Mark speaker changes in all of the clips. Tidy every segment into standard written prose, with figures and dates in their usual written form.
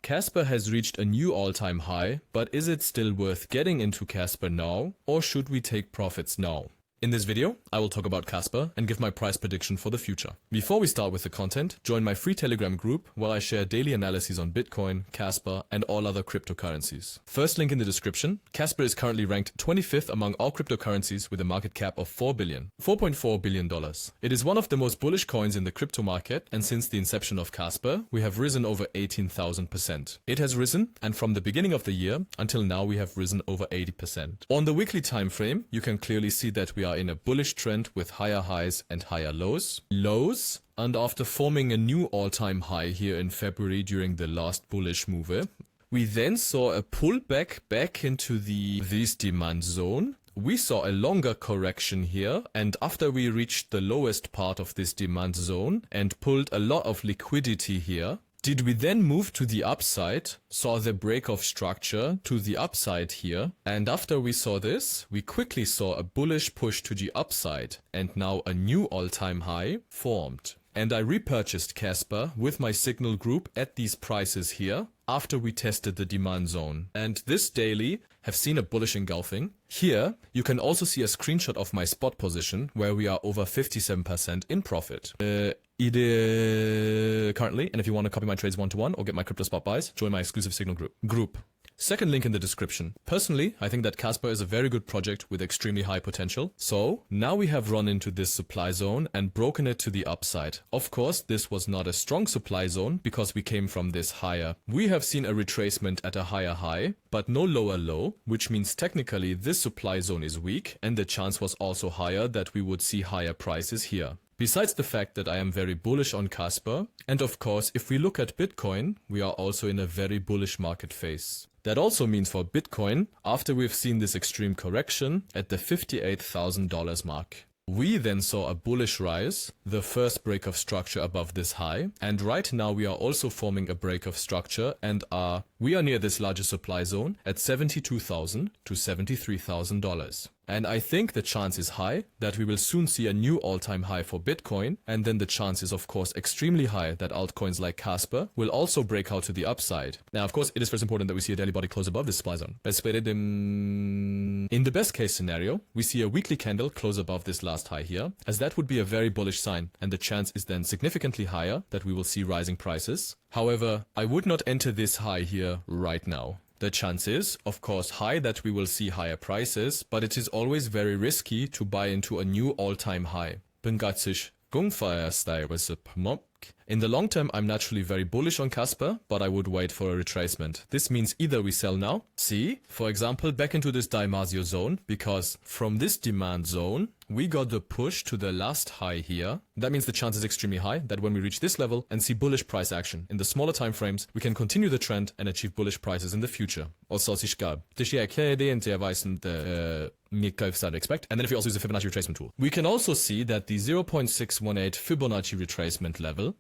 Speaker 1: Kaspa has reached a new all-time high, but is it still worth getting into Kaspa now, or should we take profits now? In this video, I will talk about Kaspa and give my price prediction for the future. Before we start with the content, join my free Telegram group where I share daily analyses on Bitcoin, Kaspa, and all other cryptocurrencies. First link in the description. Kaspa is currently ranked 25th among all cryptocurrencies with a market cap of $4.4 billion. It is one of the most bullish coins in the crypto market, and since the inception of Kaspa, we have risen over 18,000%. It has risen, and from the beginning of the year until now we have risen over 80%. On the weekly time frame, you can clearly see that we are in a bullish trend with higher highs and higher lows. And after forming a new all-time high here in February during the last bullish move, we then saw a pullback back into this demand zone. We saw a longer correction here, and after we reached the lowest part of this demand zone and pulled a lot of liquidity here, did we then move to the upside, saw the break of structure to the upside here, and after we saw this, we quickly saw a bullish push to the upside, and now a new all-time high formed. And I repurchased Kaspa with my signal group at these prices here after we tested the demand zone. And this daily have seen a bullish engulfing. Here, you can also see a screenshot of my spot position where we are over 57% in profit. Currently, and if you want to copy my trades one-to-one or get my crypto spot buys, join my exclusive signal group. Second link in the description. Personally, I think that Kaspa is a very good project with extremely high potential. So now we have run into this supply zone and broken it to the upside. Of course, this was not a strong supply zone because we came from this higher. We have seen a retracement at a higher high, but no lower low, which means technically this supply zone is weak, and the chance was also higher that we would see higher prices here. Besides the fact that I am very bullish on Kaspa, and of course if we look at Bitcoin, we are also in a very bullish market phase. That also means for Bitcoin, after we've seen this extreme correction at the $58,000 mark. We then saw a bullish rise, the first break of structure above this high, and right now we are also forming a break of structure and we are near this larger supply zone at $72,000 to $73,000. And I think the chance is high that we will soon see a new all-time high for Bitcoin, and then the chance is of course extremely high that altcoins like Kaspa will also break out to the upside. Now of course it is first important that we see a daily body close above this supply zone. In the best case scenario, we see a weekly candle close above this last high here, as that would be a very bullish sign, and the chance is then significantly higher that we will see rising prices. However, I would not enter this high here right now. The chance is, of course, high that we will see higher prices, but it is always very risky to buy into a new all-time high. In the long term, I'm naturally very bullish on Kaspa, but I would wait for a retracement. This means either we sell now, see, for example, back into this Damasio zone, because from this demand zone, we got the push to the last high here. That means the chance is extremely high that when we reach this level and see bullish price action in the smaller time frames, we can continue the trend and achieve bullish prices in the future. Also, expect. And then if we also use the Fibonacci retracement tool, we can also see that the 0.618 Fibonacci retracement level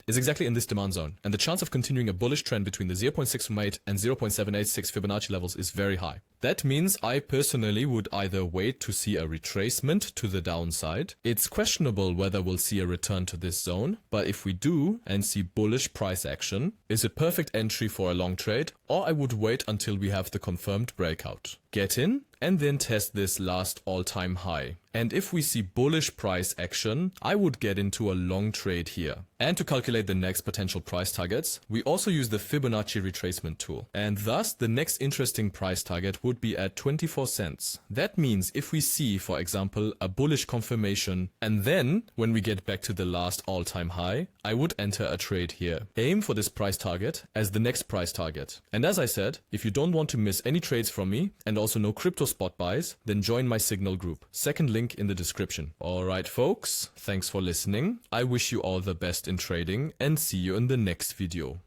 Speaker 1: is exactly in this demand zone, and the chance of continuing a bullish trend between the 0.618 and 0.786 Fibonacci levels is very high. That means I personally would either wait to see a retracement to the downside. It's questionable whether we'll see a return to this zone, but if we do and see bullish price action, is a perfect entry for a long trade, or I would wait until we have the confirmed breakout. Get in and then test this last all-time high. And if we see bullish price action, I would get into a long trade here. And to calculate the next potential price targets, we also use the Fibonacci retracement tool. And thus, the next interesting price target would be at 24 cents. That means if we see, for example, a bullish confirmation, and then when we get back to the last all-time high, I would enter a trade here. Aim for this price target as the next price target. And as I said, if you don't want to miss any trades from me, and also no crypto spot buys, then join my signal group. Second link in the description. Alright folks, thanks for listening. I wish you all the best in trading and see you in the next video.